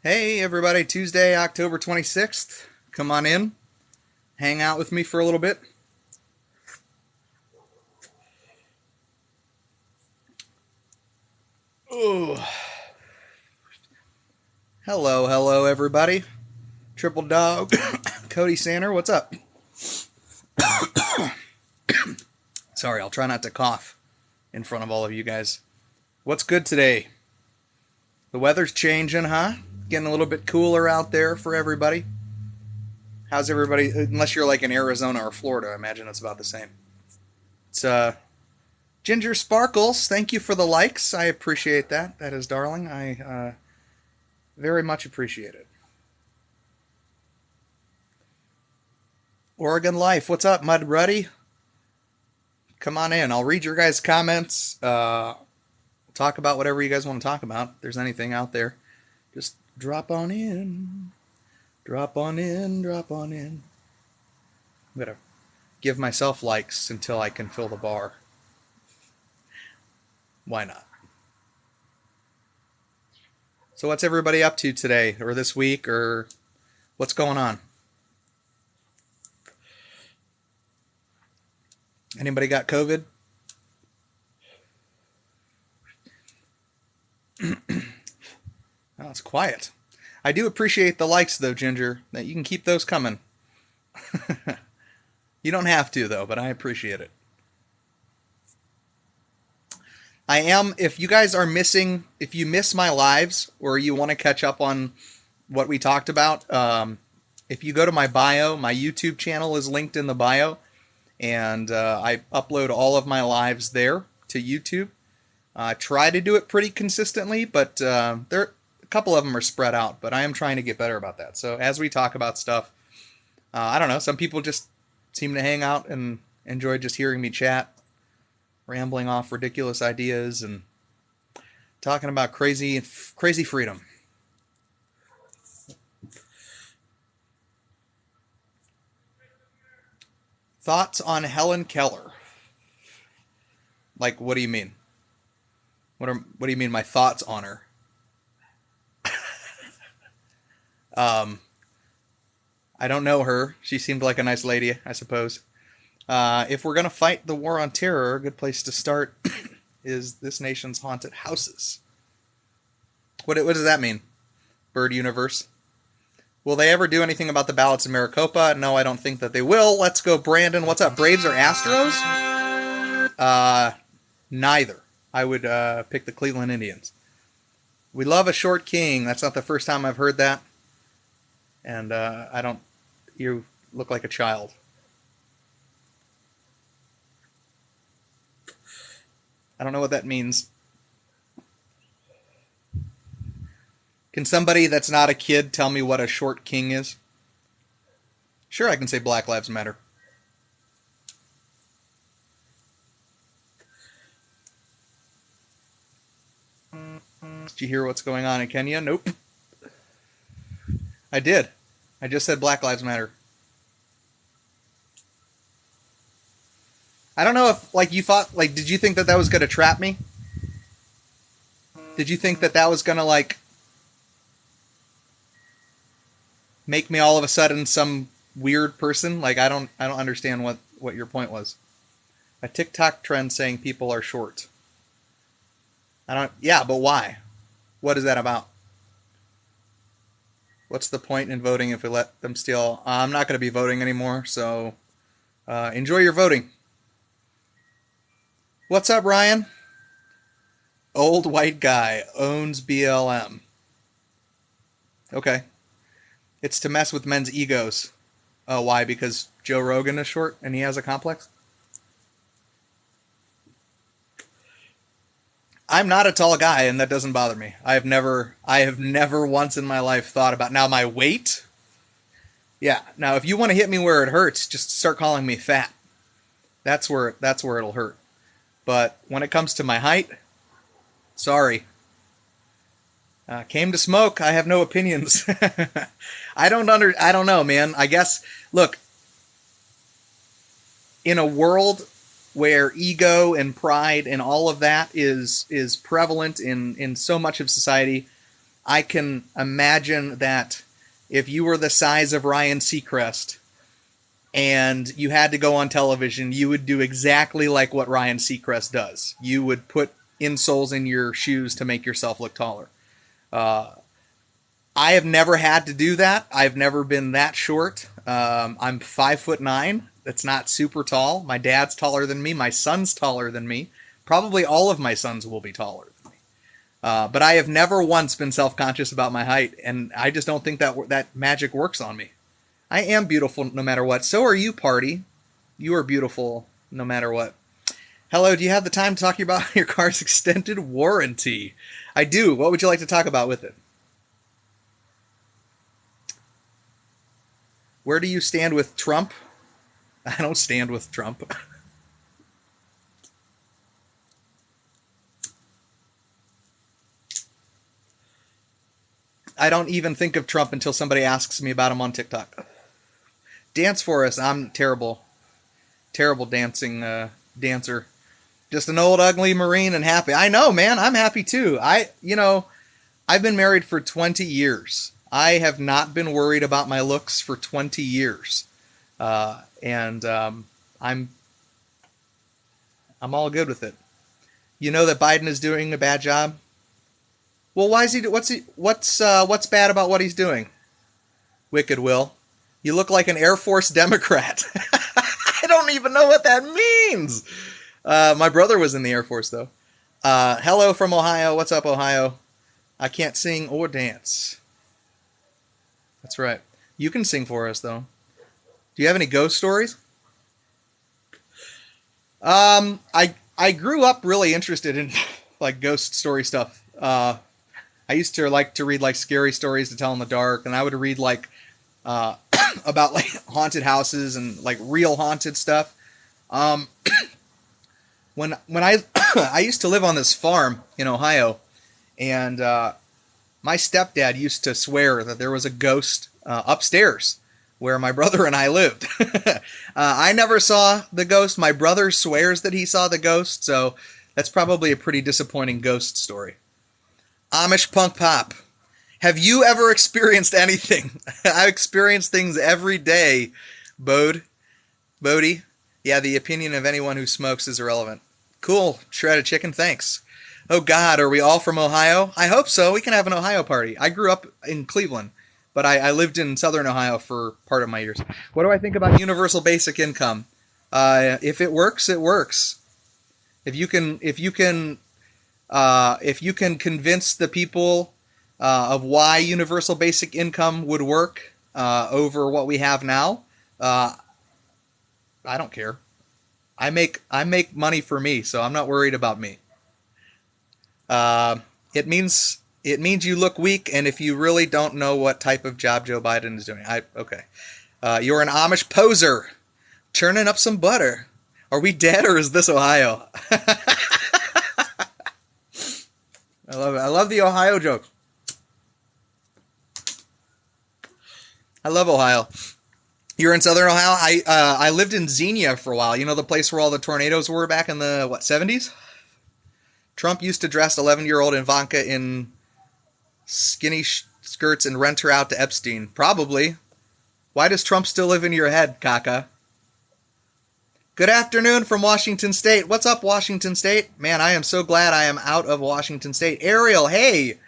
Hey everybody, Tuesday, October 26th. Come on in, hang out with me for a little bit. Oh, hello everybody. Triple Dog, Cody Sander, what's up? Sorry, I'll try not to cough in front of all of you guys. What's good today? The weather's changing, huh? Getting a little bit cooler out there for everybody. How's everybody? Unless you're like in Arizona or Florida, I imagine it's about the same. It's Ginger Sparkles, thank you for the likes. I appreciate that. That is darling. I very much appreciate it. Oregon Life, what's up, Mud Ruddy? Come on in. I'll read your guys' comments. Talk about whatever you guys want to talk about. If there's anything out there, just drop on in. Drop on in. Drop on in. I'm going to give myself likes until I can fill the bar. Why not? So what's everybody up to today or this week or what's going on? Anybody got COVID? Oh, it's quiet. I do appreciate the likes though, Ginger. That you can keep those coming. You don't have to though, but I appreciate it. I am, if you guys are missing, if you miss my lives or you want to catch up on what we talked about, if you go to my bio, my YouTube channel is linked in the bio, and I upload all of my lives there to YouTube. I try to do it pretty consistently, but a couple of them are spread out, but I am trying to get better about that. So as we talk about stuff, I don't know, some people just seem to hang out and enjoy just hearing me chat, rambling off ridiculous ideas and talking about crazy freedom. Thoughts on Helen Keller? Like, what do you mean? What do you mean my thoughts on her? I don't know her. She seemed like a nice lady, I suppose. If we're going to fight the war on terror, a good place to start is this nation's haunted houses. What does that mean? Bird universe? Will they ever do anything about the ballots in Maricopa? No, I don't think that they will. Let's go, Brandon. What's up, Braves or Astros? Neither. I would pick the Cleveland Indians. We love a short king. That's not the first time I've heard that. And you look like a child. I don't know what that means. Can somebody that's not a kid tell me what a short king is? Sure, I can say Black Lives Matter. Did you hear what's going on in Kenya? Nope. I did. I just said Black Lives Matter. I don't know if, like, you thought, like, did you think that that was going to trap me? Did you think that that was going to, like, make me all of a sudden some weird person? Like, I don't understand what your point was. A TikTok trend saying people are short. Yeah, but why? What is that about? What's the point in voting if we let them steal? I'm not going to be voting anymore, so enjoy your voting. What's up, Ryan? Old white guy owns BLM. Okay. It's to mess with men's egos. Oh, why? Because Joe Rogan is short and he has a complex? I'm not a tall guy, and that doesn't bother me. I have never once in my life thought about, now my weight? Yeah. Now, if you want to hit me where it hurts, just start calling me fat. That's where it'll hurt. But when it comes to my height, sorry. Came to smoke. I have no opinions. I don't know, man. I guess, look, in a world where ego and pride and all of that is prevalent in so much of society, I can imagine that if you were the size of Ryan Seacrest and you had to go on television, you would do exactly like what Ryan Seacrest does. You would put insoles in your shoes to make yourself look taller. I have never had to do that. I've never been that short. I'm 5'9". That's not super tall. My dad's taller than me. My son's taller than me. Probably all of my sons will be taller than me. But I have never once been self-conscious about my height, and I just don't think that magic works on me. I am beautiful no matter what. So are you, party. You are beautiful no matter what. Hello, do you have the time to talk about your car's extended warranty? I do. What would you like to talk about with it? Where do you stand with Trump? I don't stand with Trump. I don't even think of Trump until somebody asks me about him on TikTok. Dance for us. I'm terrible. Terrible dancing dancer. Just an old ugly Marine and happy. I know, man. I'm happy too. I've been married for 20 years. I have not been worried about my looks for 20 years. And I'm all good with it. You know that Biden is doing a bad job? Well, why is he? What's bad about what he's doing? Wicked Will, you look like an Air Force Democrat. I don't even know what that means. My brother was in the Air Force though. Hello from Ohio. What's up, Ohio? I can't sing or dance. That's right. You can sing for us though. Do you have any ghost stories? I grew up really interested in like ghost story stuff. I used to like to read like scary stories to tell in the dark, and I would read like about like haunted houses and like real haunted stuff. When I I used to live on this farm in Ohio, and my stepdad used to swear that there was a ghost upstairs where my brother and I lived. I never saw the ghost. My brother swears that he saw the ghost, so that's probably a pretty disappointing ghost story. Amish Punk Pop. Have you ever experienced anything? I experience things every day, Bodie. Yeah, the opinion of anyone who smokes is irrelevant. Cool. Shredded chicken, thanks. Oh God, are we all from Ohio? I hope so. We can have an Ohio party. I grew up in Cleveland, but I lived in Southern Ohio for part of my years. What do I think about universal basic income? If it works, it works. If you can convince the people of why universal basic income would work over what we have now, I don't care. I make money for me, so I'm not worried about me. It means you look weak, and if you really don't know what type of job Joe Biden is doing, okay. You're an Amish poser, churning up some butter. Are we dead, or is this Ohio? I love it. I love the Ohio joke. I love Ohio. You're in Southern Ohio? I lived in Xenia for a while. You know the place where all the tornadoes were back in the, 70s? Trump used to dress 11-year-old Ivanka in skinny skirts and rent her out to Epstein. Probably. Why does Trump still live in your head, Kaka? Good afternoon from Washington State. What's up, Washington State? Man, I am so glad I am out of Washington State. Ariel, hey!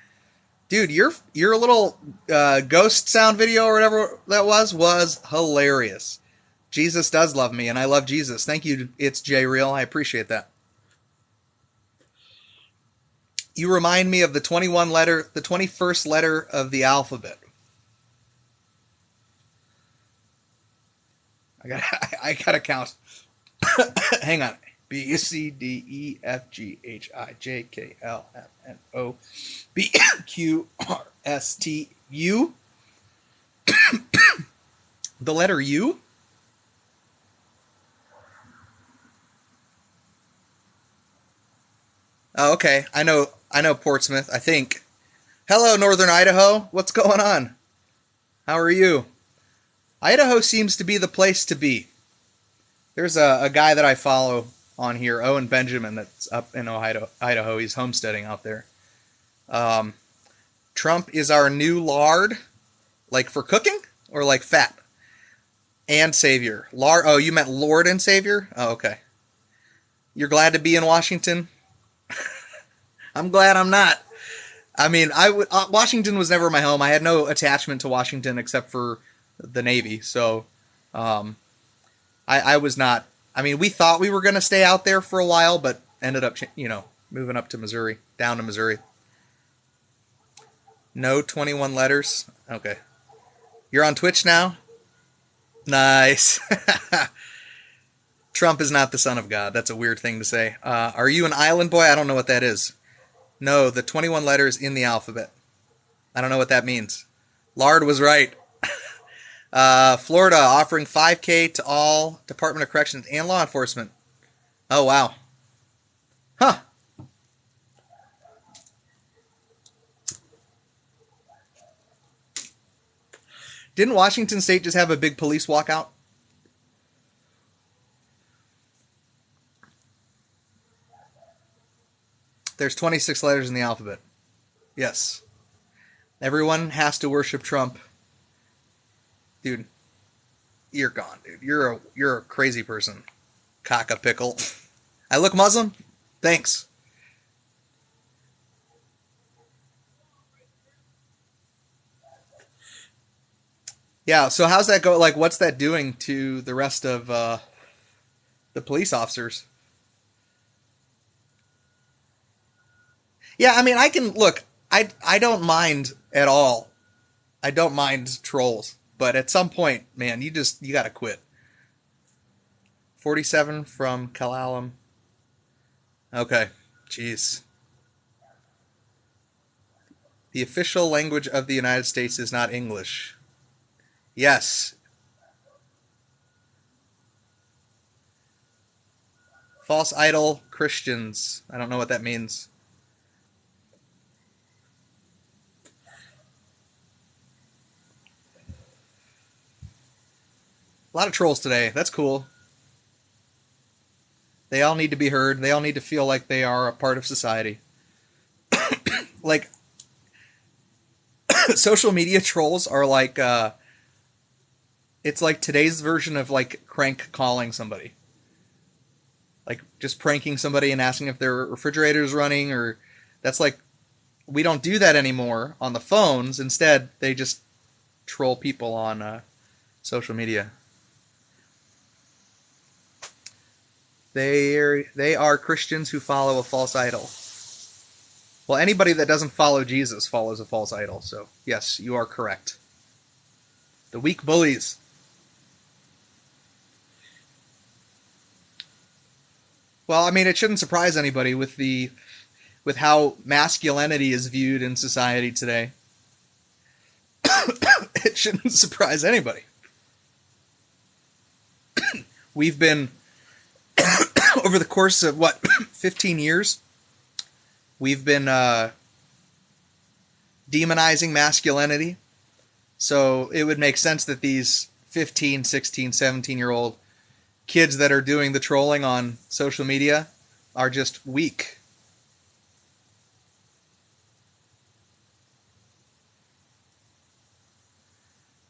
Dude, your little ghost sound video or whatever that was hilarious. Jesus does love me, and I love Jesus. Thank you, It's J Real. I appreciate that. You remind me of the 21st letter of the alphabet. I gotta count. Hang on. B, C, D, E, F, G, H, I, J, K, L, M, N, O, B, Q, R, S, T, U. The letter U? Oh, okay. I know Portsmouth, I think. Hello, Northern Idaho. What's going on? How are you? Idaho seems to be the place to be. There's a guy that I follow on here, Owen Benjamin, that's up in Idaho. He's homesteading out there. Trump is our new lard, like for cooking or like fat and savior. Lard. Oh, you meant Lord and Savior? Oh, okay. You're glad to be in Washington? I'm glad I'm not. I mean, Washington was never my home. I had no attachment to Washington except for the Navy. So, um, I was not. I mean, we thought we were going to stay out there for a while, but ended up, moving up to Missouri, down to Missouri. No 21 letters. Okay. You're on Twitch now? Nice. Trump is not the son of God. That's a weird thing to say. Are you an island boy? I don't know what that is. No, the 21 letters in the alphabet. I don't know what that means. Lard was right. Florida offering 5K to all Department of Corrections and law enforcement. Oh, wow. Huh. Didn't Washington State just have a big police walkout? There's 26 letters in the alphabet. Yes. Everyone has to worship Trump. Dude, you're gone, dude. You're a crazy person. Cock a pickle. I look Muslim? Thanks. Yeah, so how's that go? Like, what's that doing to the rest of the police officers? Yeah, I mean, I can look. I don't mind at all. I don't mind trolls, but at some point, man, you gotta quit. 47 from Kalalam. Okay, jeez. The official language of the United States is not English. Yes. False idol Christians. I don't know what that means. A lot of trolls today. That's cool. They all need to be heard. They all need to feel like they are a part of society. Like, social media trolls are like, it's like today's version of like crank calling somebody. Like just pranking somebody and asking if their refrigerator's running, or that's like, we don't do that anymore on the phones. Instead, they just troll people on social media. They are Christians who follow a false idol. Well, anybody that doesn't follow Jesus follows a false idol. So, yes, you are correct. The weak bullies. Well, I mean, it shouldn't surprise anybody with how masculinity is viewed in society today. It shouldn't surprise anybody. We've been over the course of 15 years, we've been demonizing masculinity. So it would make sense that these 15, 16, 17-year-old kids that are doing the trolling on social media are just weak.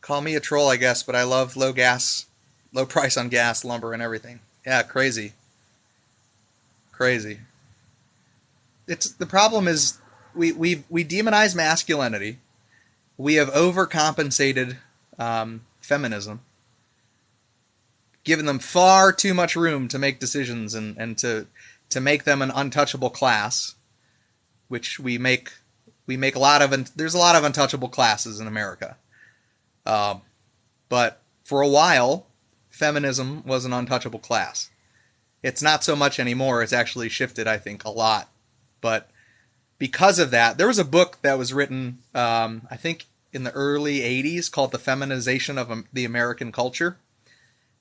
Call me a troll, I guess, but I love low price on gas, lumber, and everything. Yeah, crazy. Crazy. The problem is we demonize masculinity. We have overcompensated feminism, given them far too much room to make decisions and to make them an untouchable class, which we make a lot of. There's a lot of untouchable classes in America, but for a while, feminism was an untouchable class. It's not so much anymore. It's actually shifted, I think, a lot. But because of that, there was a book that was written, I think, in the early 80s called The Feminization of the American Culture.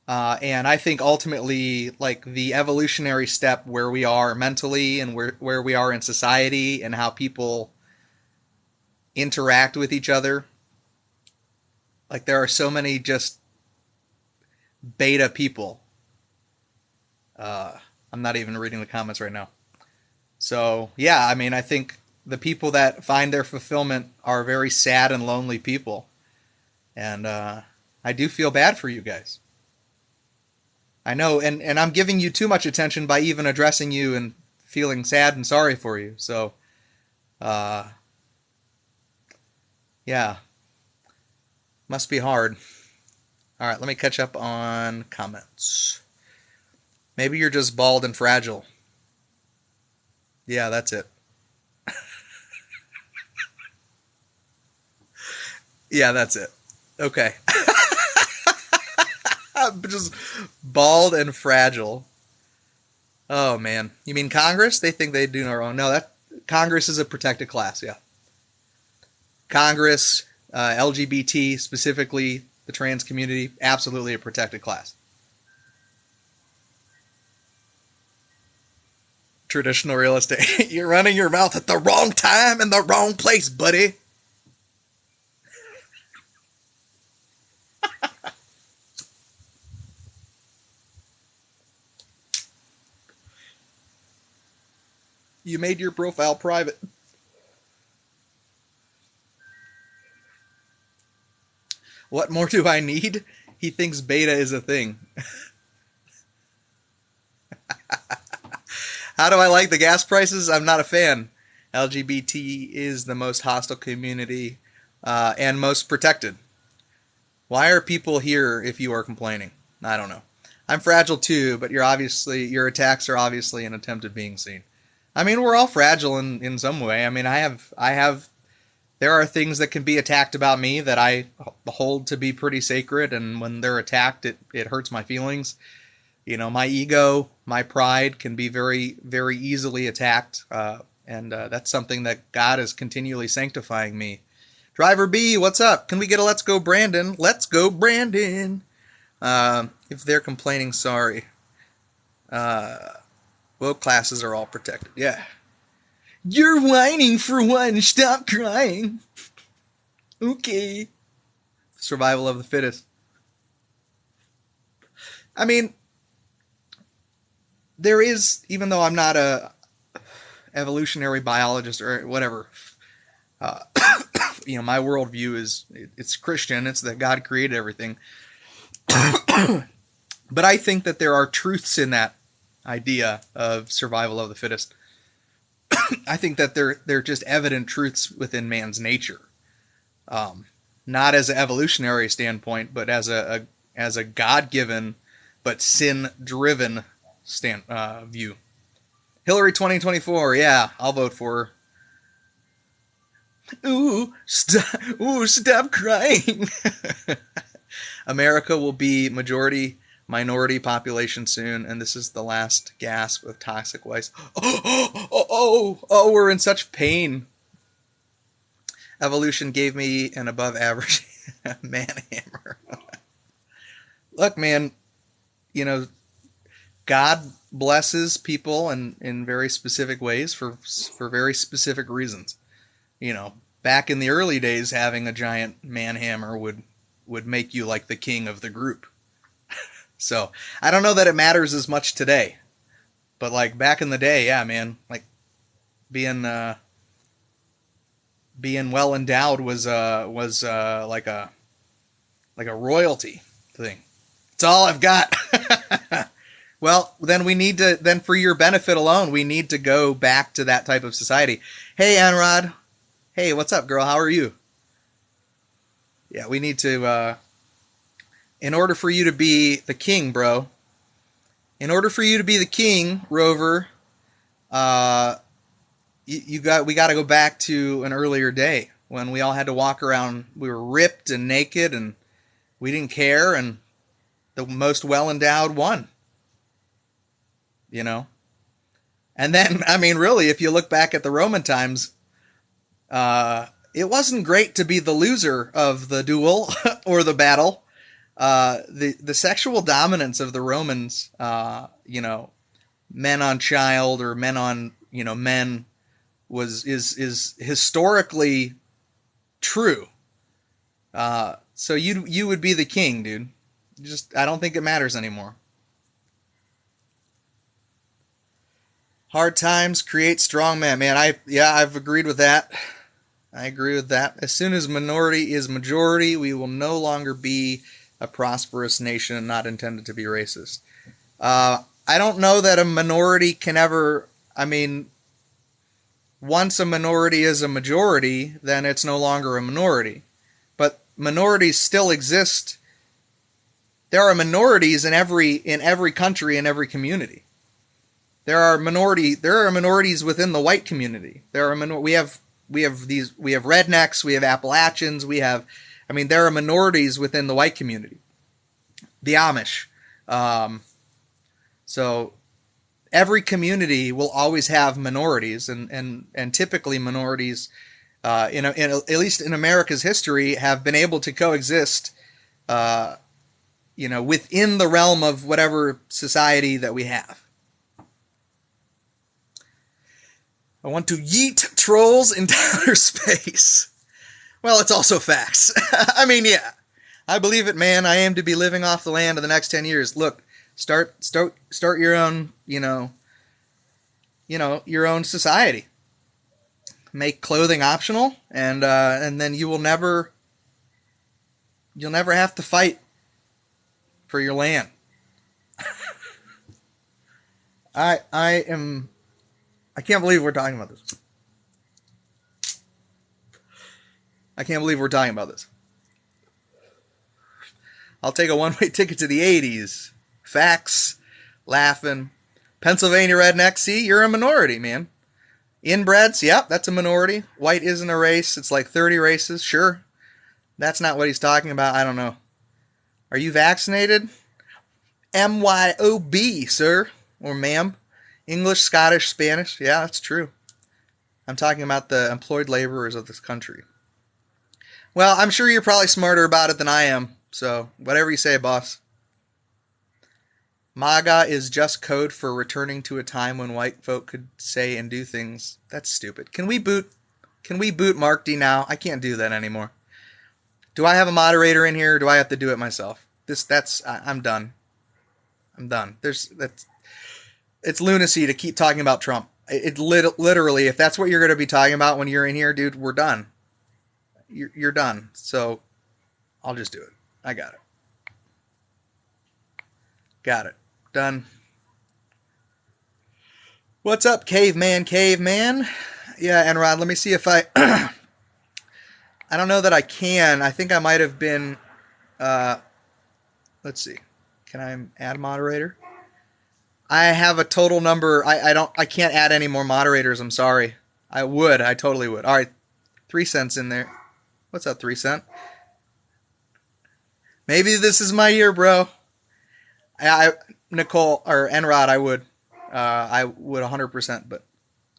And I think ultimately, like, the evolutionary step where we are mentally and where we are in society and how people interact with each other. Like, there are so many just beta people. I'm not even reading the comments right now. So, yeah, I mean, I think the people that find their fulfillment are very sad and lonely people. And I do feel bad for you guys. I know, and I'm giving you too much attention by even addressing you and feeling sad and sorry for you. So, uh, yeah, must be hard. All right, let me catch up on comments. Maybe you're just bald and fragile. Yeah, that's it. Yeah, that's it. Okay. Just bald and fragile. Oh man, you mean Congress? They think they do no wrong. No, that Congress is a protected class. Yeah, Congress, LGBT specifically, the trans community, absolutely a protected class. Traditional real estate. You're running your mouth at the wrong time and the wrong place, buddy. You made your profile private. What more do I need? He thinks beta is a thing. How do I like the gas prices? I'm not a fan. LGBT is the most hostile community and most protected. Why are people here if you are complaining? I don't know. I'm fragile too, but your attacks are obviously an attempt at being seen. I mean, we're all fragile in some way. I mean, there are things that can be attacked about me that I hold to be pretty sacred, and when they're attacked, it hurts my feelings. You know, my ego, my pride can be very, very easily attacked, and that's something that God is continually sanctifying me. Driver B, what's up? Can we get a let's go, Brandon? Let's go, Brandon. If they're complaining, sorry. Woke classes are all protected. Yeah. You're whining for one. Stop crying. Okay. Survival of the fittest. I mean, there is, even though I'm not a evolutionary biologist or whatever, uh, my worldview it's Christian. It's that God created everything. But I think that there are truths in that idea of survival of the fittest. I think that they're just evident truths within man's nature, not as an evolutionary standpoint, but as a God-given but sin-driven view. Hillary 2024, yeah, I'll vote for her. Stop crying. America will be majority minority population soon, and this is the last gasp of toxic waste. Oh, we're in such pain. Evolution gave me an above average man hammer. Look, man, God blesses people in very specific ways for very specific reasons. Back in the early days, having a giant man hammer would make you like the king of the group. So I don't know that it matters as much today, but like back in the day, yeah, man, like being well endowed was like a royalty thing. It's all I've got. Well, then for your benefit alone, we need to go back to that type of society. Hey, Anrod. Hey, what's up, girl? How are you? Yeah, we need to, in order for you to be the king, bro, in order for you to be the king, Rover, we got to go back to an earlier day when we all had to walk around. We were ripped and naked, and we didn't care, and the most well-endowed won. And then, I mean, really, if you look back at the Roman times, it wasn't great to be the loser of the duel or the battle. The sexual dominance of the Romans, men on child or men on, men is historically true. So you would be the king, dude. I don't think it matters anymore. Hard times create strong men. Man, I've agreed with that. I agree with that. As soon as minority is majority, we will no longer be a prosperous nation and not intended to be racist. I don't know that a minority can ever, I mean, once a minority is a majority, then it's no longer a minority. But minorities still exist. There are minorities in every country, in every community. There are minorities within the white community. We have rednecks, we have Appalachians, there are minorities within the white community. The Amish. So every community will always have minorities, and typically minorities, at least in America's history, have been able to coexist, within the realm of whatever society that we have. I want to yeet trolls into outer space. Well, it's also facts. I mean, yeah. I believe it, man. I aim to be living off the land in the next 10 years. Look, start your own, your own society. Make clothing optional, and then you'll never have to fight for your land. I can't believe we're talking about this. I can't believe we're talking about this. I'll take a one-way ticket to the 80s. Facts. Laughing. Pennsylvania redneck. See, you're a minority, man. Inbreds, yep, that's a minority. White isn't a race. It's like 30 races. Sure. That's not what he's talking about. I don't know. Are you vaccinated? MYOB, sir. Or ma'am. English, Scottish, Spanish. Yeah, that's true. I'm talking about the employed laborers of this country. Well, I'm sure you're probably smarter about it than I am. So, whatever you say, boss. MAGA is just code for returning to a time when white folk could say and do things. That's stupid. Can we boot Mark D now? I can't do that anymore. Do I have a moderator in here, or do I have to do it myself? I'm done. I'm done. It's lunacy to keep talking about Trump. Literally, if that's what you're going to be talking about when you're in here, dude, we're done. You're done. So, I'll just do it. I got it. Got it. Done. What's up, caveman? Yeah, Enrod, let me see if I... I don't know that I can. I think I might have been... let's see. Can I add moderator? I have a total number. I can't add any more moderators. I'm sorry. I totally would. All right. 3 cents in there. What's up, 3 cent? Maybe this is my year, bro. Nicole or Enrod, I would 100%, but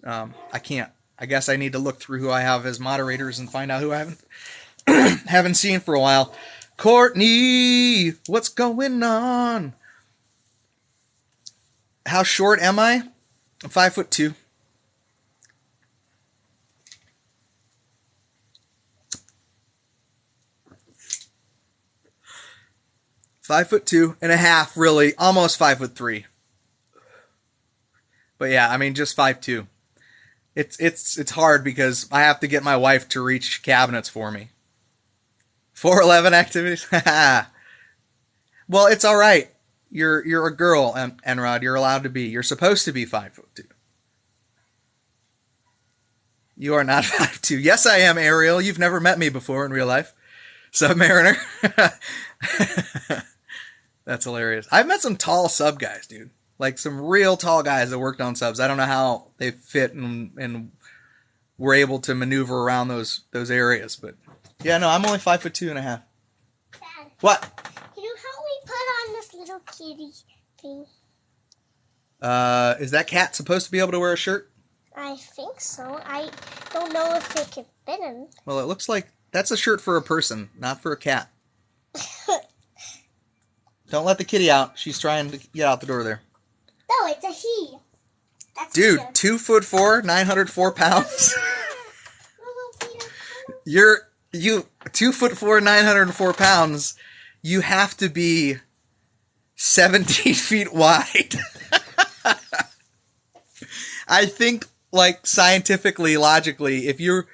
I can't. I guess I need to look through who I have as moderators and find out who I haven't seen for a while. Courtney, what's going on? How short am I? I'm 5'2". 5'2.5", really, almost 5'3". But yeah, I mean, just 5'2". It's hard because I have to get my wife to reach cabinets for me. 411 activities. Well, it's all right. You're a girl, Enrod. You're allowed to be. You're supposed to be 5'2". You are not 5'2". Yes, I am, Ariel. You've never met me before in real life. Submariner. That's hilarious. I've met some tall sub guys, dude. Like some real tall guys that worked on subs. I don't know how they fit and were able to maneuver around those areas, but yeah, no, I'm only 5'2.5". Dad, what? Can you help me put on this little kitty thing? Is that cat supposed to be able to wear a shirt? I think so. I don't know if they can fit him. Well, it looks like that's a shirt for a person, not for a cat. Don't let the kitty out. She's trying to get out the door there. No, it's a he. That's dude, 2'4", 904 pounds. You 2'4", 904 pounds. You have to be 17 feet wide. I think, like, scientifically, logically, if you're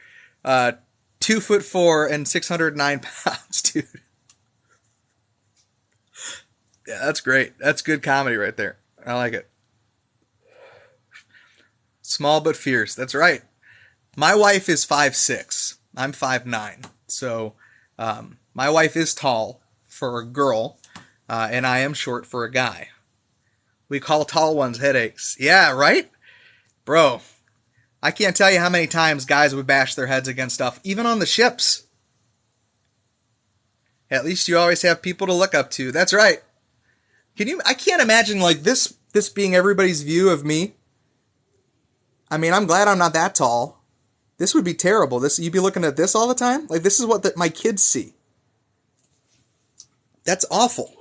2'4" and 609 pounds, dude. Yeah, that's great. That's good comedy right there. I like it. Small but fierce. That's right. My wife is 5'6". I'm 5'9". So my wife is tall for a girl, and I am short for a guy. We call tall ones headaches. Yeah, right? Bro, I can't tell you how many times guys would bash their heads against stuff, even on the ships. At least you always have people to look up to. That's right. I can't imagine like this being everybody's view of me. I mean, I'm glad I'm not that tall. This would be terrible. You'd be looking at this all the time? Like, this is what my kids see. That's awful.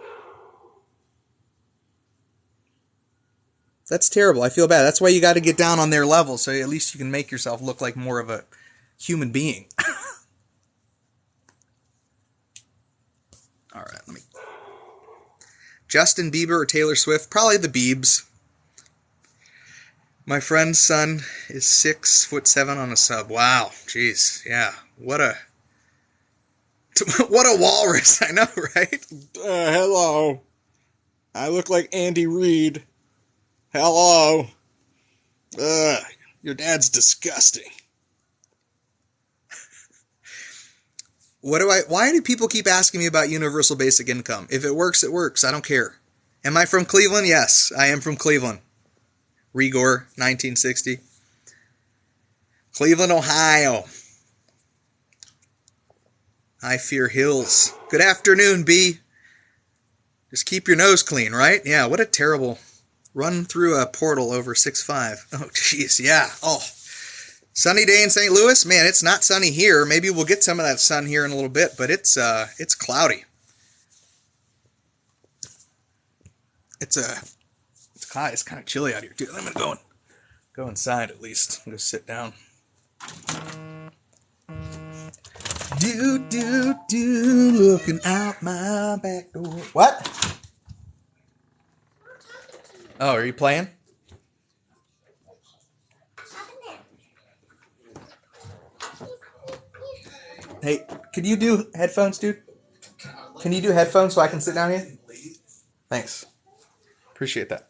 That's terrible. I feel bad. That's why you got to get down on their level, so at least you can make yourself look like more of a human being. All right, let me... Justin Bieber or Taylor Swift? Probably the Biebs. My friend's son is 6'7" on a sub. Wow, jeez, yeah. What a walrus! I know, right? Hello. I look like Andy Reid. Hello. Your dad's disgusting. Why do people keep asking me about universal basic income? If it works, it works. I don't care. Am I from Cleveland? Yes, I am from Cleveland. Rigor, 1960. Cleveland, Ohio. I fear hills. Good afternoon, B. Just keep your nose clean, right? Yeah, what a terrible run through a portal over 6'5". Oh, jeez, yeah. Oh, sunny day in St. Louis? Man, it's not sunny here. Maybe we'll get some of that sun here in a little bit, but it's cloudy. It's kind of chilly out here, too. I'm going to go inside at least. I'm going to sit down. Looking out my back door. What? Oh, are you playing? Hey, could you do headphones, dude? Can you do headphones so I can sit down here? Thanks. Appreciate that.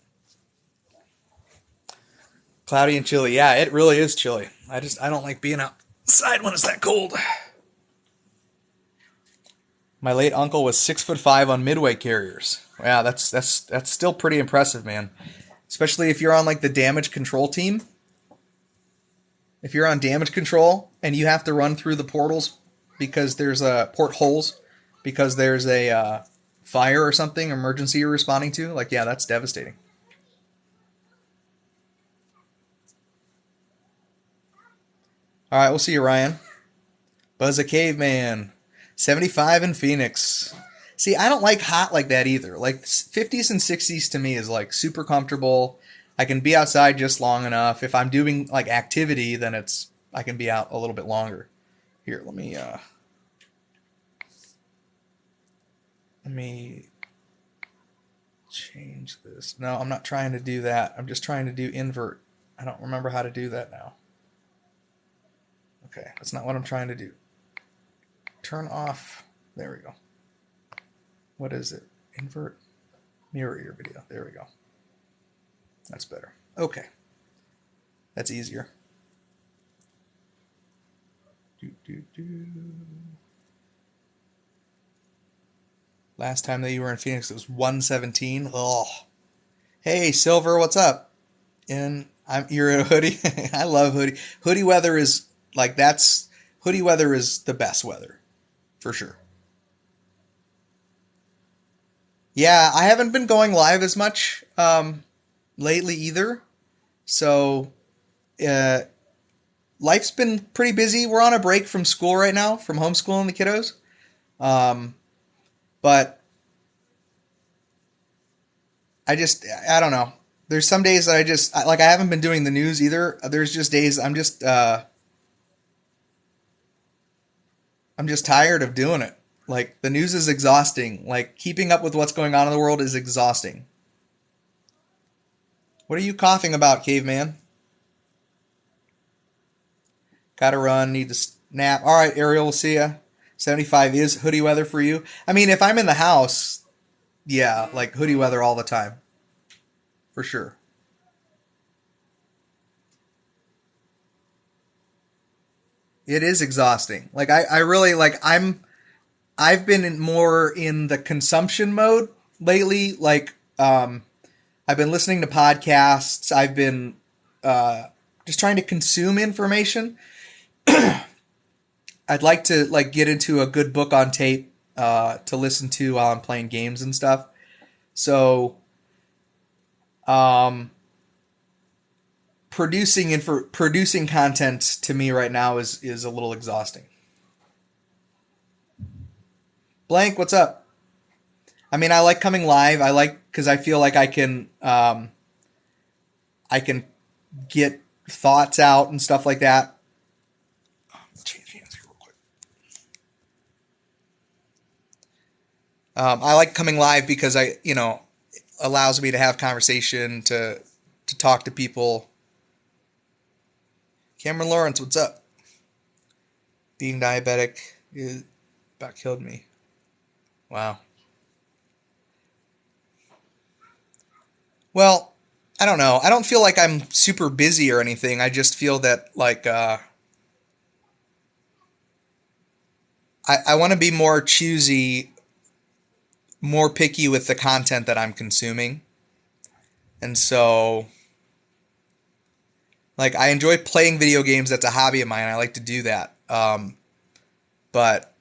Cloudy and chilly. Yeah, it really is chilly. I don't like being outside when it's that cold. My late uncle was 6'5" on Midway carriers. Yeah, that's still pretty impressive, man. Especially if you're on like the damage control team. If you're on damage control and you have to run through the portals because there's portholes because there's a fire or something emergency you're responding to, like, yeah, that's devastating. All right, we'll see you, Ryan. Buzz a Caveman. 75 in Phoenix. See, I don't like hot like that either. Like 50s and 60s to me is like super comfortable. I can be outside just long enough. If I'm doing like activity, then I can be out a little bit longer. Here, let me change this. No, I'm not trying to do that. I'm just trying to do invert. I don't remember how to do that now. Okay, that's not what I'm trying to do. Turn off. There we go. What is it? Invert. Mirror your video. There we go. That's better. Okay. That's easier. Last time that you were in Phoenix, it was 117. Oh. Hey, Silver, what's up? You're in a hoodie. I love hoodie. Hoodie weather is like hoodie weather is the best weather, for sure. Yeah, I haven't been going live as much lately either. So, life's been pretty busy. We're on a break from school right now, from homeschooling the kiddos. But I don't know. There's some days that I haven't been doing the news either. There's just days I'm just tired of doing it. Like, the news is exhausting. Like, keeping up with what's going on in the world is exhausting. What are you coughing about, caveman? Gotta run. Need to nap. All right, Ariel. We'll see ya. 75 is hoodie weather for you. I mean, if I'm in the house, yeah, like hoodie weather all the time, for sure. It is exhausting. Like I really like I've been more in the consumption mode lately. Like I've been listening to podcasts. I've been just trying to consume information. I'd like to like get into a good book on tape to listen to while I'm playing games and stuff. So um, producing content to me right now is a little exhausting. Blank, what's up? I mean, I like coming live. I like because I feel like I can get thoughts out and stuff like that. Change hands here real quick. I like coming live because allows me to have conversation to talk to people. Cameron Lawrence, what's up? Being diabetic about killed me. Wow. Well, I don't know. I don't feel like I'm super busy or anything. I just feel that like I want to be more choosy, more picky with the content that I'm consuming. And so like I enjoy playing video games. That's a hobby of mine. I like to do that. But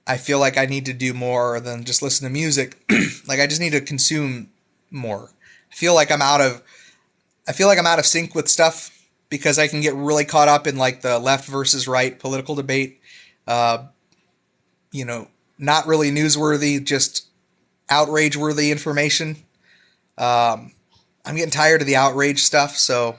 I feel like I need to do more than just listen to music. Like I just need to consume more. I feel like I'm out of sync with stuff because I can get really caught up in like the left versus right political debate. Uh, Not really newsworthy, just outrage-worthy information. I'm getting tired of the outrage stuff, so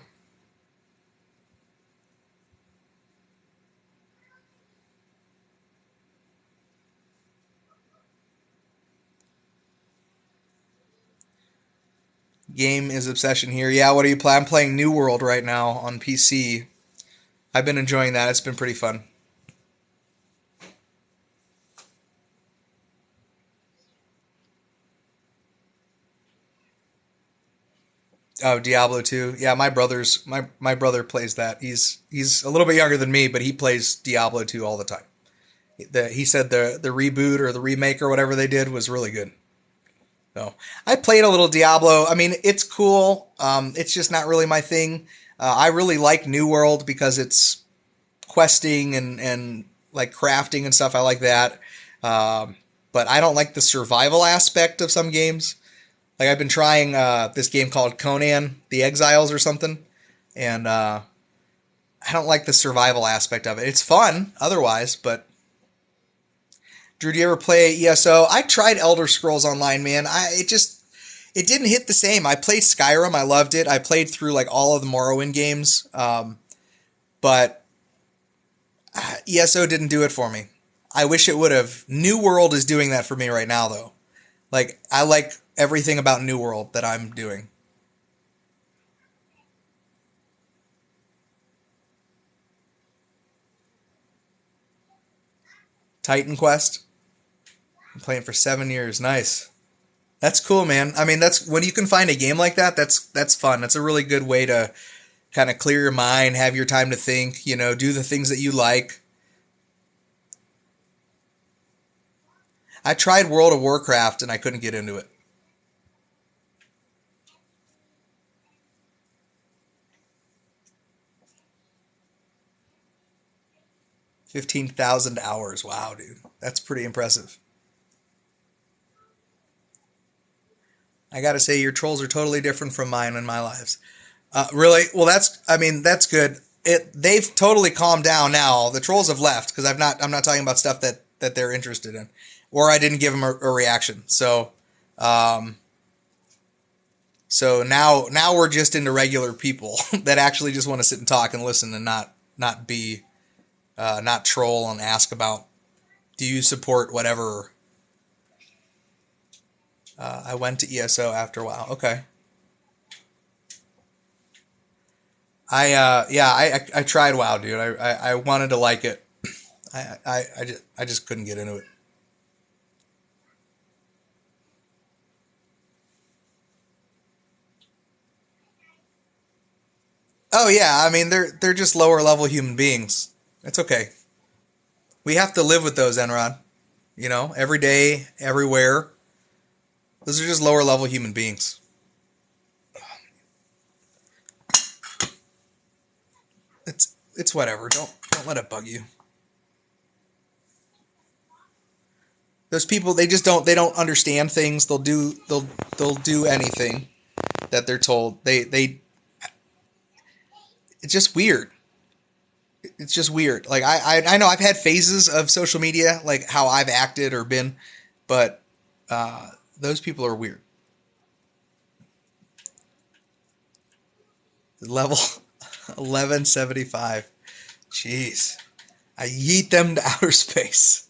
game is obsession here. Yeah, what do you play? I'm playing New World right now on PC. I've been enjoying that. It's been pretty fun. Oh, Diablo 2. Yeah, my brother plays that. He's a little bit younger than me, but he plays Diablo 2 all the time. He said the reboot or the remake or whatever they did was really good. So I played a little Diablo. I mean, it's cool. It's just not really my thing. I really like New World because it's questing and like crafting and stuff. I like that. But I don't like the survival aspect of some games. Like I've been trying this game called Conan the Exiles or something, and I don't like the survival aspect of it. It's fun otherwise, but Drew, do you ever play ESO? I tried Elder Scrolls Online, man. It didn't hit the same. I played Skyrim. I loved it. I played through like all of the Morrowind games, but ESO didn't do it for me. I wish it would have. New World is doing that for me right now, though. Like I like everything about New World that I'm doing. Titan Quest. I'm playing for 7 years. Nice. That's cool, man. I mean, that's when you can find a game like that. That's fun. That's a really good way to kind of clear your mind, have your time to think. Do the things that you like. I tried World of Warcraft and I couldn't get into it. 15,000 hours. Wow, dude. That's pretty impressive. I gotta say, your trolls are totally different from mine in my lives. Really? Well, that's good. They've totally calmed down now. The trolls have left because I'm not talking about stuff that they're interested in, or I didn't give them a reaction. Um, so now we're just into regular people that actually just want to sit and talk and listen and not be not troll and ask about do you support whatever. I went to ESO after a while. Okay. I tried WoW, dude. I wanted to like it. I just couldn't get into it. Oh yeah, I mean they're just lower level human beings. It's okay. We have to live with those, Enron. You know, every day, everywhere. Those are just lower level human beings. It's whatever. Don't let it bug you. Those people, they don't understand things. They'll do anything that they're told. They it's just weird. It's just weird. Like I know I've had phases of social media, like how I've acted or been, but those people are weird. Level 1175. Jeez. I yeet them to outer space.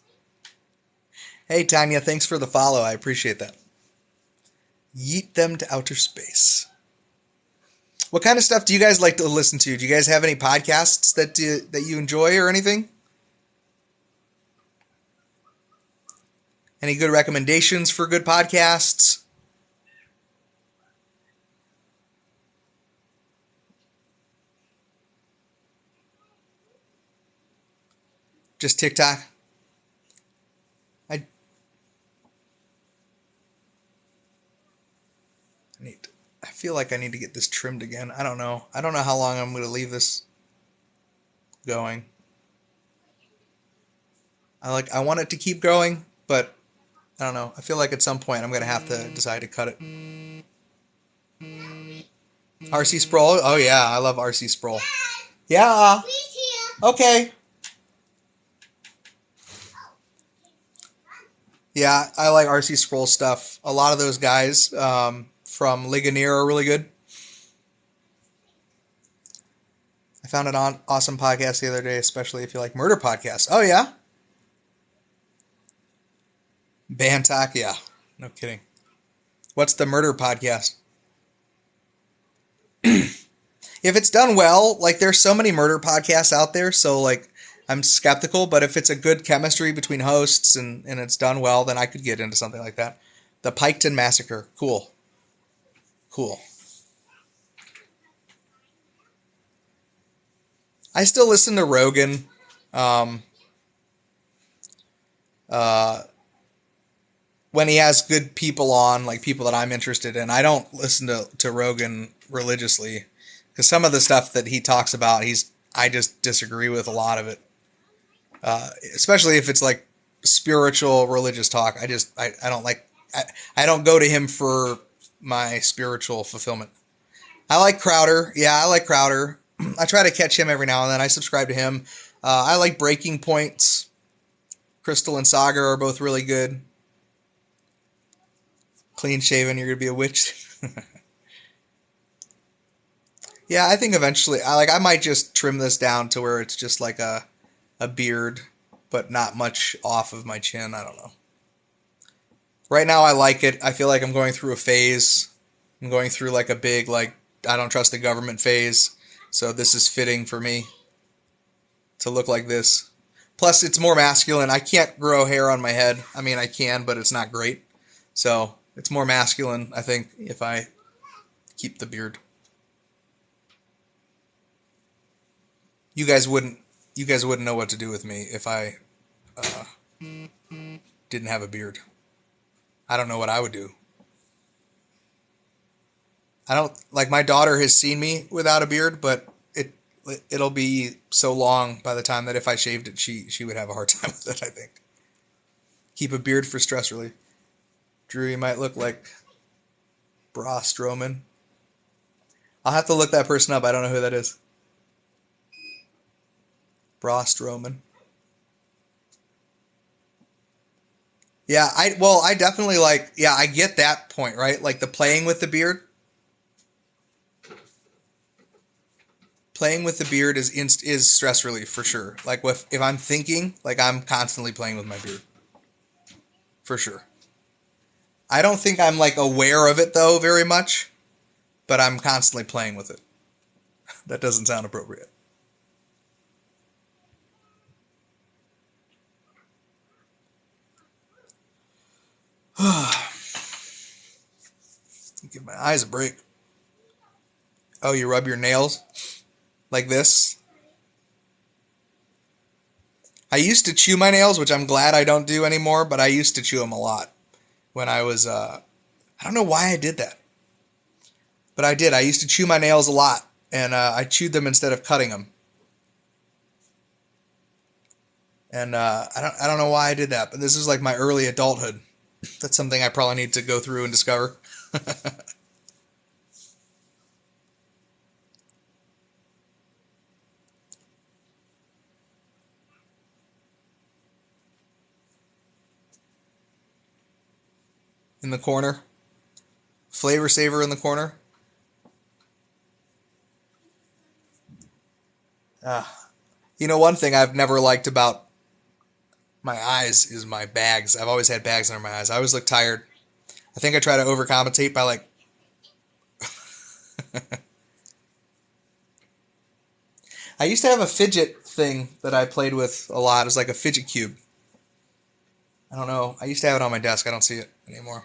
Hey Tanya, thanks for the follow. I appreciate that. Yeet them to outer space. What kind of stuff do you guys like to listen to? Do you guys have any podcasts that you enjoy or anything? Any good recommendations for good podcasts? Just TikTok? I I feel like I need to get this trimmed again. I don't know. I don't know how long I'm going to leave this going. I want it to keep going, but I don't know. I feel like at some point I'm going to have to decide to cut it. RC Sproul? Oh yeah, I love RC Sproul. Yeah. Okay. Yeah, I like RC Sproul stuff. A lot of those guys from Ligonier are really good. I found an awesome podcast the other day, especially if you like murder podcasts. Oh yeah? Bantok, yeah. No kidding. What's the murder podcast? If it's done well, like there's so many murder podcasts out there, so like I'm skeptical, but if it's a good chemistry between hosts and it's done well, then I could get into something like that. The Piketon Massacre. Cool. Cool. I still listen to Rogan. When he has good people on, like people that I'm interested in. I don't listen to Rogan religiously because some of the stuff that he talks about, I just disagree with a lot of it. Especially if it's like spiritual religious talk. I don't like, I don't go to him for my spiritual fulfillment. I like Crowder. Yeah, I like Crowder. I try to catch him every now and then. I subscribe to him. I like Breaking Points. Crystal and Saga are both really good. Clean shaven, you're gonna be a witch. Yeah, I think eventually, I might just trim this down to where it's just like a beard, but not much off of my chin. I don't know. Right now, I like it. I feel like I'm going through a phase. I'm going through like a big, like, I don't trust the government phase. So this is fitting for me to look like this. Plus, it's more masculine. I can't grow hair on my head. I mean, I can, but it's not great. So it's more masculine, I think, if I keep the beard. You guys wouldn't know what to do with me if I didn't have a beard. I don't know what I would do. I don't, like, my daughter has seen me without a beard, but it'll be so long by the time that if I shaved it, she would have a hard time with it, I think. Keep a beard for stress relief. Drew, you might look like Bra Strowman. I'll have to look that person up. I don't know who that is. Bra Strowman. Yeah, I definitely like, yeah, I get that point, right? Like the playing with the beard. Playing with the beard is stress relief for sure. Like if I'm thinking, like I'm constantly playing with my beard. For sure. I don't think I'm like aware of it though very much, but I'm constantly playing with it. That doesn't sound appropriate. Give my eyes a break. Oh, you rub your nails like this? I used to chew my nails, which I'm glad I don't do anymore, but I used to chew them a lot when I was, I don't know why I did that, but I did. I used to chew my nails a lot, and I chewed them instead of cutting them. And I don't know why I did that, but this is like my early adulthood. That's something I probably need to go through and discover. In the corner. Flavor Saver in the corner. You know, one thing I've never liked about my eyes is my bags. I've always had bags under my eyes. I always look tired. I think I try to overcompensate by like... I used to have a fidget thing that I played with a lot. It was like a fidget cube. I don't know. I used to have it on my desk. I don't see it anymore.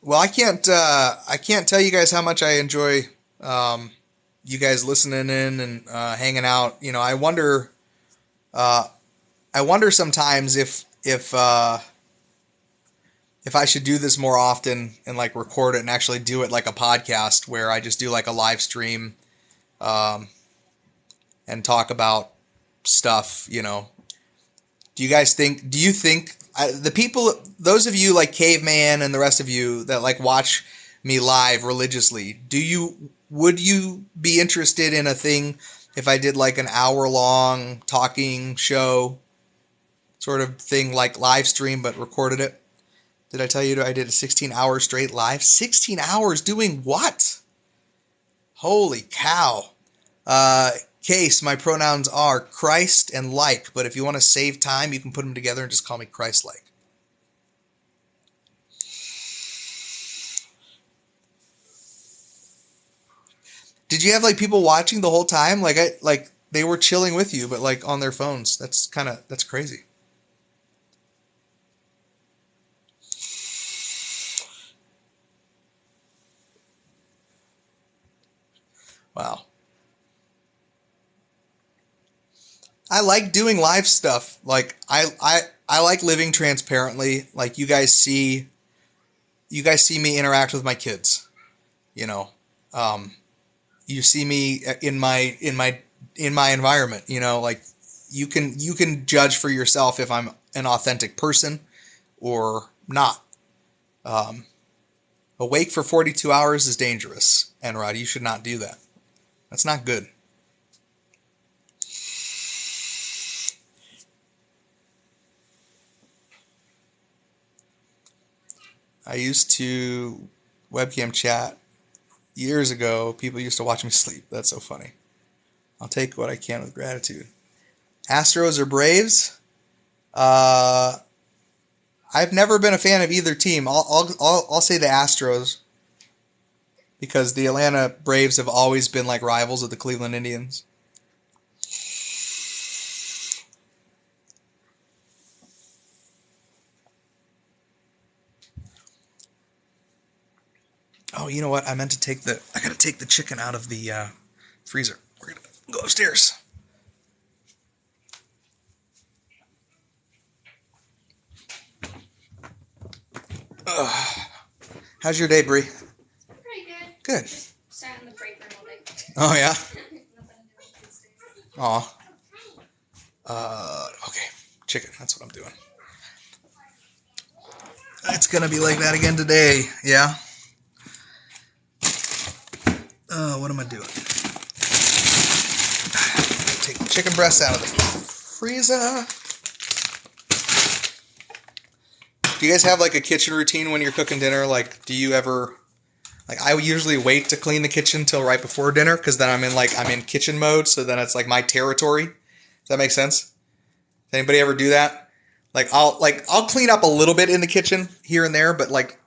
Well, I can't tell you guys how much I enjoy you guys listening in and hanging out. You know, I wonder sometimes if I should do this more often and like record it and actually do it like a podcast where I just do like a live stream and talk about stuff, you know. Do you think the people, those of you like Caveman and the rest of you that like watch me live religiously, would you be interested in a thing if I did like an hour-long talking show sort of thing, like live stream, but recorded it? Did I tell you I did a 16-hour straight live? 16 hours doing what? Holy cow. Case, my pronouns are Christ and like, but if you want to save time, you can put them together and just call me Christ-like. Did you have like people watching the whole time? Like they were chilling with you, but like on their phones. That's crazy. Wow. I like doing live stuff. Like I like living transparently. Like you guys see me interact with my kids. You know, you see me in my environment. You know, like you can judge for yourself if I'm an authentic person or not. Awake for 42 hours is dangerous, Enrod. You should not do that. That's not good. I used to webcam chat years ago. People used to watch me sleep. That's so funny. I'll take what I can with gratitude. Astros or Braves? I've never been a fan of either team. I'll say the Astros because the Atlanta Braves have always been like rivals of the Cleveland Indians. Oh, you know what? I gotta take the chicken out of the freezer. We're gonna go upstairs. How's your day, Bree? Pretty good. Good. Sat in the break room all day. Oh yeah. Nothing to do these days. Aw. Okay. Chicken. That's what I'm doing. It's gonna be like that again today. Yeah. What am I doing? Take the chicken breasts out of the freezer. Do you guys have like a kitchen routine when you're cooking dinner? Like, do you ever... Like, I usually wait to clean the kitchen till right before dinner because then I'm in kitchen mode, so then it's like my territory. Does that make sense? Anybody ever do that? I'll clean up a little bit in the kitchen here and there, but like,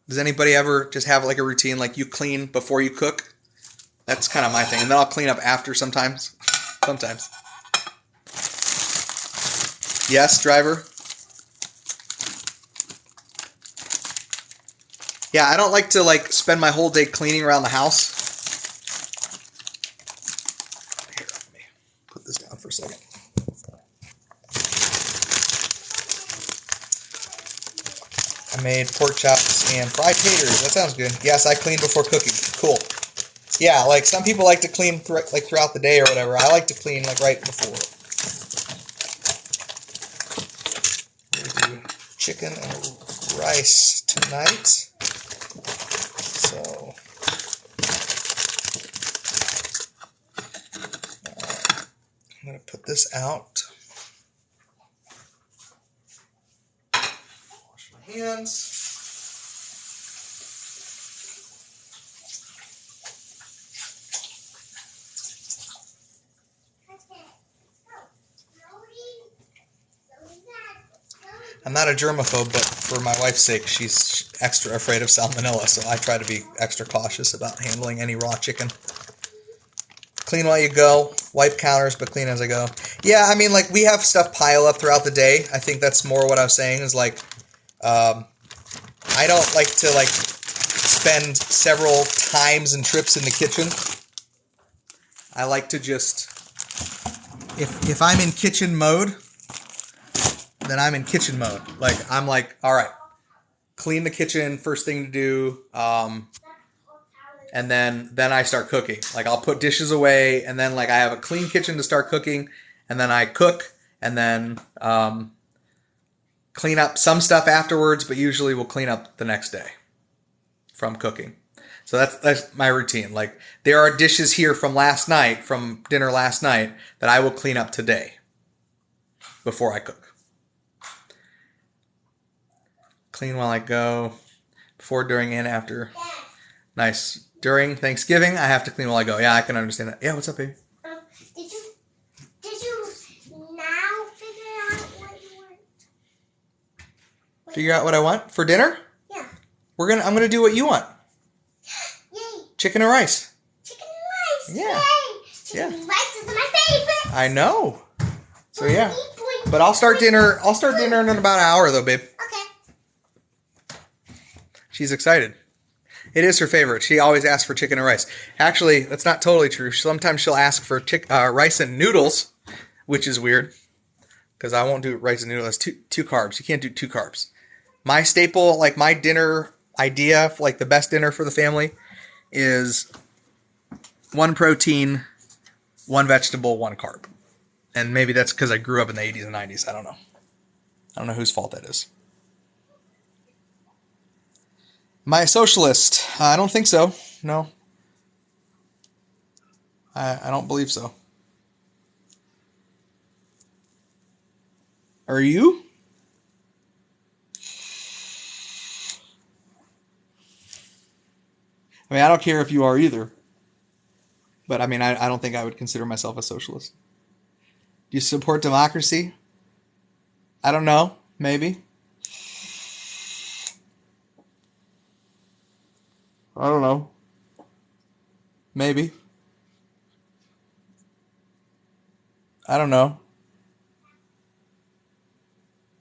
does anybody ever just have like a routine like you clean before you cook? That's kind of my thing, and then I'll clean up after sometimes. Sometimes. Yes, driver. Yeah, I don't like to like spend my whole day cleaning around the house. Here, let me put this down for a second. I made pork chops and fried taters. That sounds good. Yes, I clean before cooking. Cool. Yeah, like some people like to clean like throughout the day or whatever. I like to clean like right before. We're gonna do chicken and rice tonight. So, I'm gonna put this out. Wash my hands. I'm not a germaphobe, but for my wife's sake, she's extra afraid of salmonella, so I try to be extra cautious about handling any raw chicken. Clean while you go, wipe counters, but clean as I go. Yeah, I mean, like, we have stuff pile up throughout the day. I think that's more what I was saying, is like, I don't like to, like, spend several times and trips in the kitchen. I like to just, if I'm in kitchen mode, then I'm in kitchen mode. Like, I'm like, all right, clean the kitchen, first thing to do, and then I start cooking. Like, I'll put dishes away, and then, like, I have a clean kitchen to start cooking, and then I cook, and then clean up some stuff afterwards, but usually we'll clean up the next day from cooking. So that's my routine. Like, there are dishes here from dinner last night, that I will clean up today before I cook. Clean while I go, before, during, and after. Nice. During Thanksgiving, I have to clean while I go. Yeah, I can understand that. Yeah, what's up, baby? Did you now figure out what you want? Figure out what I want for dinner? Yeah. I'm gonna do what you want. Yay. Chicken and rice. Chicken and rice. Yeah. Yay. Chicken Yeah. and rice is my favorite. I know. So yeah. But I'll start dinner in about an hour though, babe. Okay. She's excited. It is her favorite. She always asks for chicken and rice. Actually, that's not totally true. Sometimes she'll ask for rice and noodles, which is weird. Because I won't do rice and noodles. That's two carbs. You can't do 2 carbs. My staple, like my dinner idea, like the best dinner for the family, is 1 protein, 1 vegetable, 1 carb. And maybe that's because I grew up in the 80s and 90s. I don't know. I don't know whose fault that is. Am I a socialist? I don't think so. No. I don't believe so. Are you? I mean, I don't care if you are either. But I mean, I don't think I would consider myself a socialist. Do you support democracy? I don't know. Maybe. I don't know. Maybe. I don't know.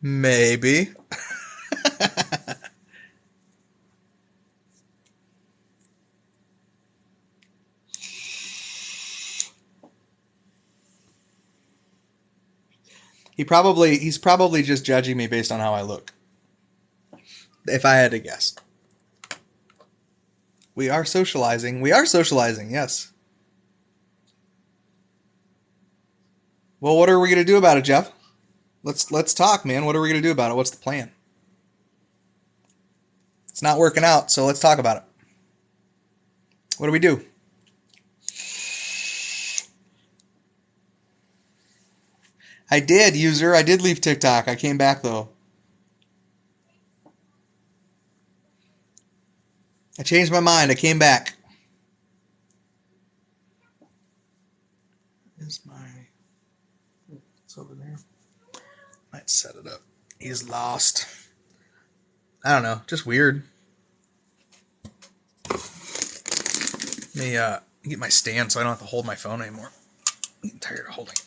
Maybe. He's probably just judging me based on how I look. If I had to guess. We are socializing. We are socializing, yes. Well, what are we going to do about it, Jeff? Let's talk, man. What are we going to do about it? What's the plan? It's not working out, so let's talk about it. What do we do? I did, user. I did leave TikTok. I came back, though. I changed my mind. I came back. It's over there. Might set it up. He's lost. I don't know. Just weird. Let me get my stand so I don't have to hold my phone anymore. I'm getting tired of holding it.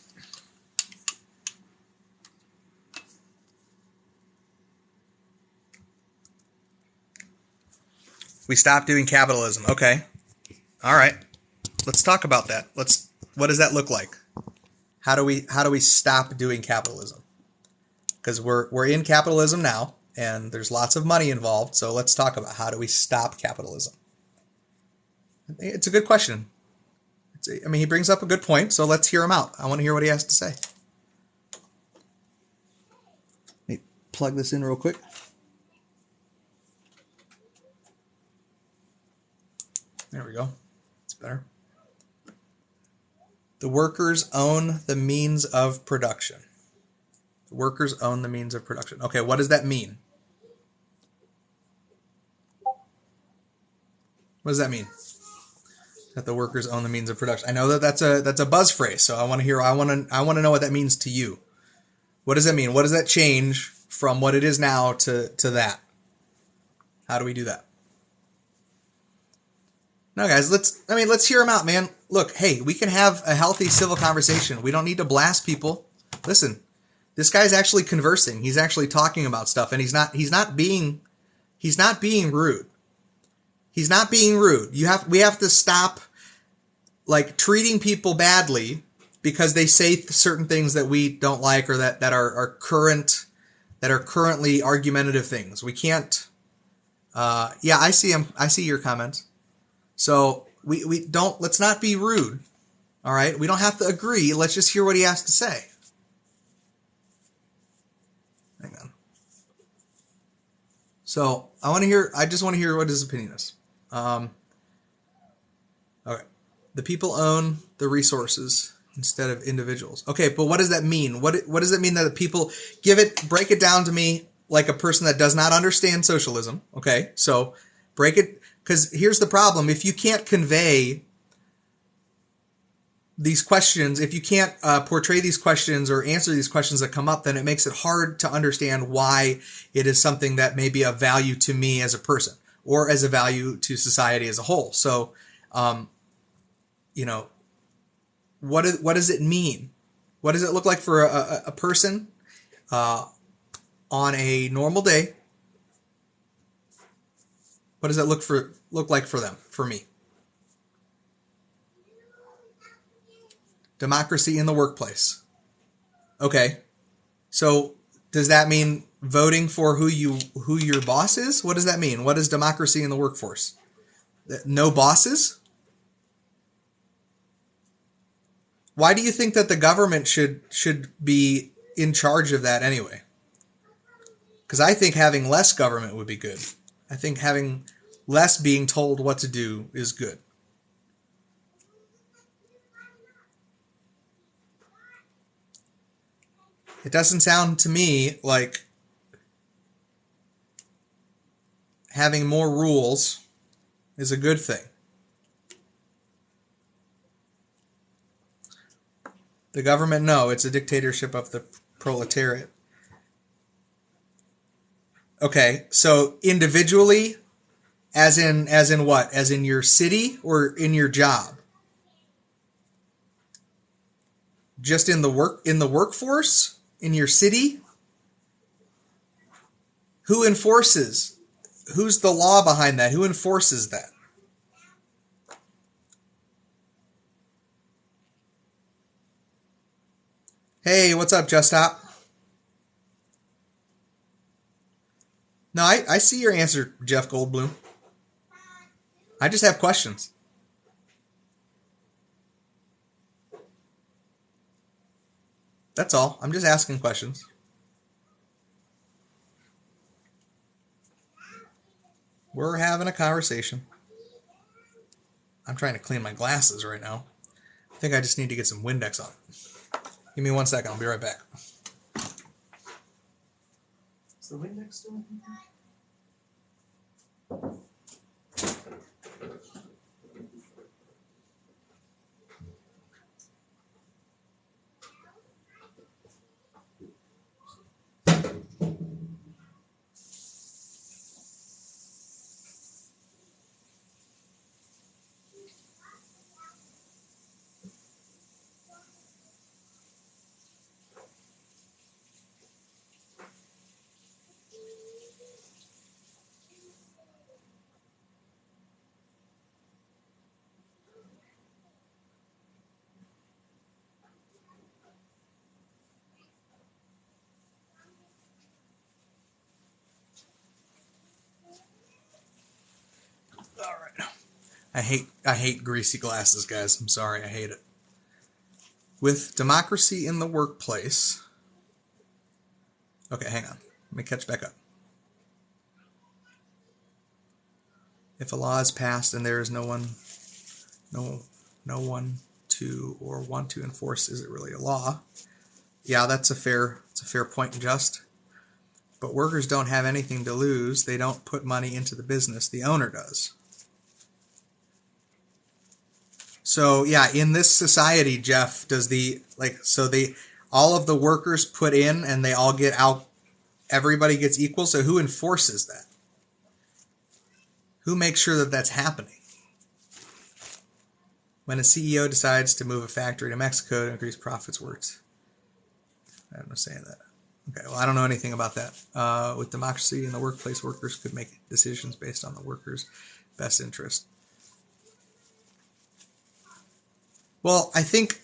We stopped doing capitalism. Okay. All right. Let's talk about that. What does that look like? How do we stop doing capitalism? Because we're in capitalism now, and there's lots of money involved. So let's talk about how do we stop capitalism. It's a good question. He brings up a good point, so let's hear him out. I want to hear what he has to say. Let me plug this in real quick. There we go. It's better. The workers own the means of production. The workers own the means of production. Okay, what does that mean? What does that mean? That the workers own the means of production. I know that that's a buzz phrase, so I want to know what that means to you. What does that mean? What does that change from what it is now to that? How do we do that? No, guys, let's hear him out, man. Look, hey, we can have a healthy civil conversation. We don't need to blast people. Listen, this guy's actually conversing. He's actually talking about stuff, and he's not being rude. He's not being rude. We have to stop like treating people badly because they say certain things that we don't like or that are currently argumentative things. We can't. Yeah, I see him. I see your comments. So let's not be rude. All right. We don't have to agree. Let's just hear what he has to say. Hang on. So I just want to hear what his opinion is. Okay. The people own the resources instead of individuals. Okay. But what does that mean? What does it mean that the people break it down to me like a person that does not understand socialism? Okay. So break it. Because here's the problem. If you can't convey these questions, if you can't portray these questions or answer these questions that come up, then it makes it hard to understand why it is something that may be of value to me as a person or as a value to society as a whole. So, what does it mean? What does it look like for a person on a normal day? What does that look like for them, for me? Democracy in the workplace. Okay. So does that mean voting for who your boss is? What does that mean? What is democracy in the workforce? No bosses? Why do you think that the government should be in charge of that anyway? Because I think having less government would be good. I think having less being told what to do is good. It doesn't sound to me like having more rules is a good thing. The government, no, it's a dictatorship of the proletariat. Okay, so individually, as in what? As in your city or in your job? Just in the workforce? In your city? Who enforces? Who's the law behind that? Who enforces that? Hey, what's up, Just Stop? No, I see your answer, Jeff Goldblum. I just have questions. That's all. I'm just asking questions. We're having a conversation. I'm trying to clean my glasses right now. I think I just need to get some Windex on it. Give me 1 second. I'll be right back. Is the Windex still in here? I hate greasy glasses, guys. I'm sorry, I hate it. With democracy in the workplace. Okay, hang on. Let me catch back up. If a law is passed and there is no one to or want to enforce, is it really a law? Yeah, it's a fair point, just. But workers don't have anything to lose. They don't put money into the business. The owner does. So yeah, in this society, Jeff, all of the workers put in and they all get out, everybody gets equal. So who enforces that? Who makes sure that that's happening? When a CEO decides to move a factory to Mexico to increase profits, works. I'm not saying that. Okay, well, I don't know anything about that. With democracy in the workplace, workers could make decisions based on the workers' best interest. Well, I think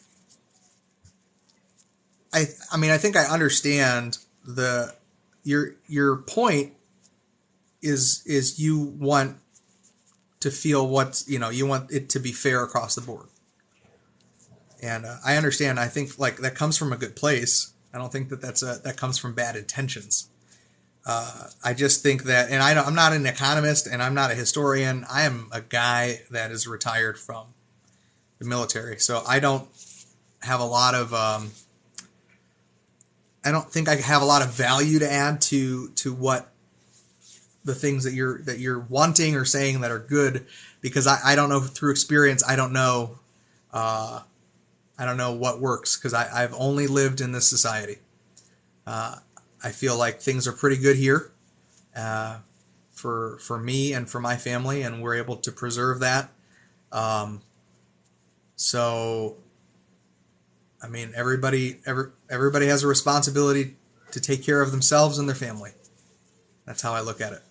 I understand your point is you want to feel you want it to be fair across the board. And I understand. I think that comes from a good place. I don't think that comes from bad intentions. I just think that, and I'm not an economist and I'm not a historian. I am a guy that is retired from the military, so I don't have a lot of. I don't think I have a lot of value to add to what the things that you're wanting or saying that are good, because I don't know through experience. I don't know what works, because I've only lived in this society. I feel like things are pretty good here for me and for my family, and we're able to preserve that. So, I mean, everybody has a responsibility to take care of themselves and their family. That's how I look at it.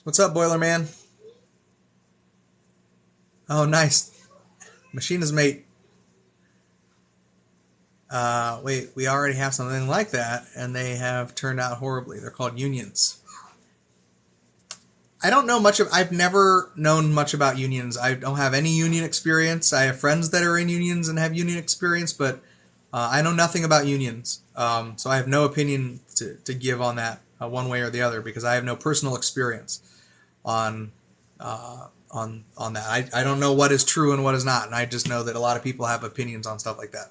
What's up, Boiler Man? Oh, nice. Machina's mate. Wait, we already have something like that, and they have turned out horribly. They're called unions. I don't know I've never known much about unions. I don't have any union experience. I have friends that are in unions and have union experience, but I know nothing about unions. So I have no opinion to give on that one way or the other, because I have no personal experience on that. I don't know what is true and what is not, and I just know that a lot of people have opinions on stuff like that.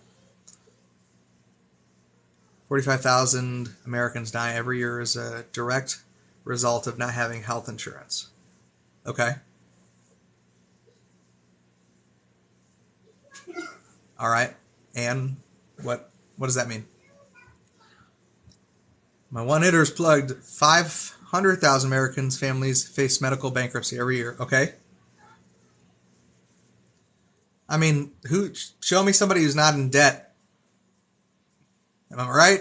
45,000 Americans die every year as a direct result of not having health insurance. Okay. All right. And what does that mean? My one hitter is plugged. 500,000 Americans' families face medical bankruptcy every year. Okay. I mean, show me somebody who's not in debt. Am I right?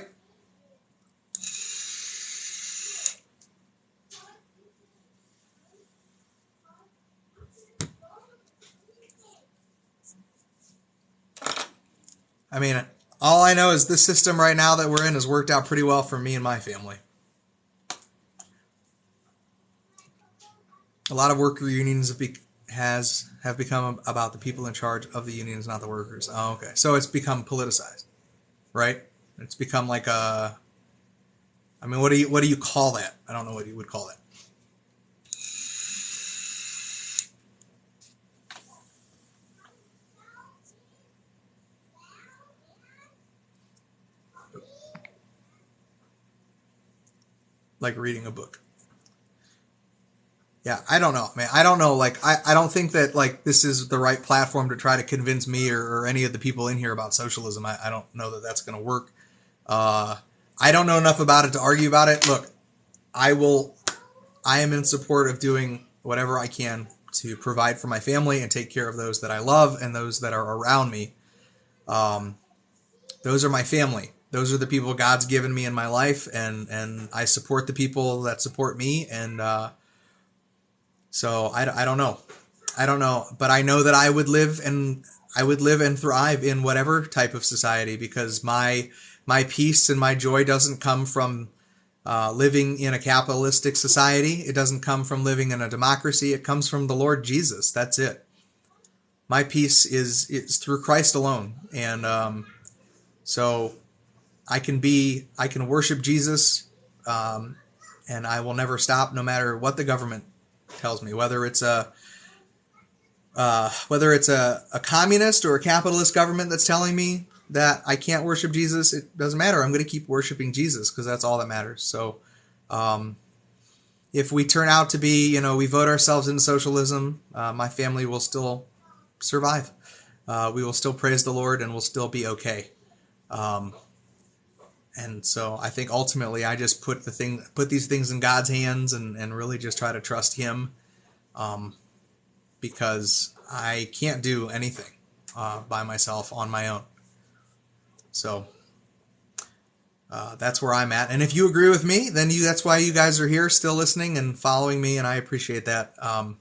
I mean, all I know is this system right now that we're in has worked out pretty well for me and my family. A lot of worker unions have become about the people in charge of the unions, not the workers. Oh, okay. So it's become politicized, right? It's become like a. I mean, what do you call that? I don't know what you would call that. Like reading a book. Yeah, I don't know, man. I don't know. I don't think that this is the right platform to try to convince me or any of the people in here about socialism. I don't know that that's going to work. I don't know enough about it to argue about it. Look, I am in support of doing whatever I can to provide for my family and take care of those that I love and those that are around me. Those are my family. Those are the people God's given me in my life, and I support the people that support me. And so I don't know. I don't know, but I know that I would live and thrive in whatever type of society, because my peace and my joy doesn't come from living in a capitalistic society. It doesn't come from living in a democracy. It comes from the Lord Jesus. That's it. My peace is through Christ alone. And so I can worship Jesus, and I will never stop, no matter what the government tells me, whether it's a communist or a capitalist government that's telling me that I can't worship Jesus. It doesn't matter. I'm going to keep worshiping Jesus because that's all that matters. So if we turn out to be, we vote ourselves into socialism, my family will still survive. We will still praise the Lord and we'll still be okay. And so I think ultimately I just put these things in God's hands and really just try to trust Him, because I can't do anything by myself on my own. So that's where I'm at. And if you agree with me, then that's why you guys are here still listening and following me, and I appreciate that a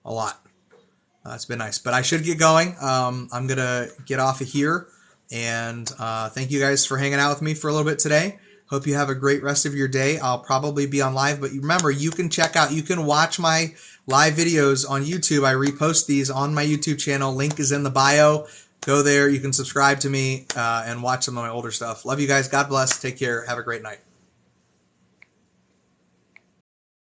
lot. It's been nice. But I should get going. I'm going to get off of here. And thank you guys for hanging out with me for a little bit today. Hope you have a great rest of your day. I'll probably be on live, but remember, you can watch my live videos on YouTube. I repost these on my YouTube channel. Link is in the bio. Go there. You can subscribe to me and watch some of my older stuff. Love you guys. God bless. Take care. Have a great night.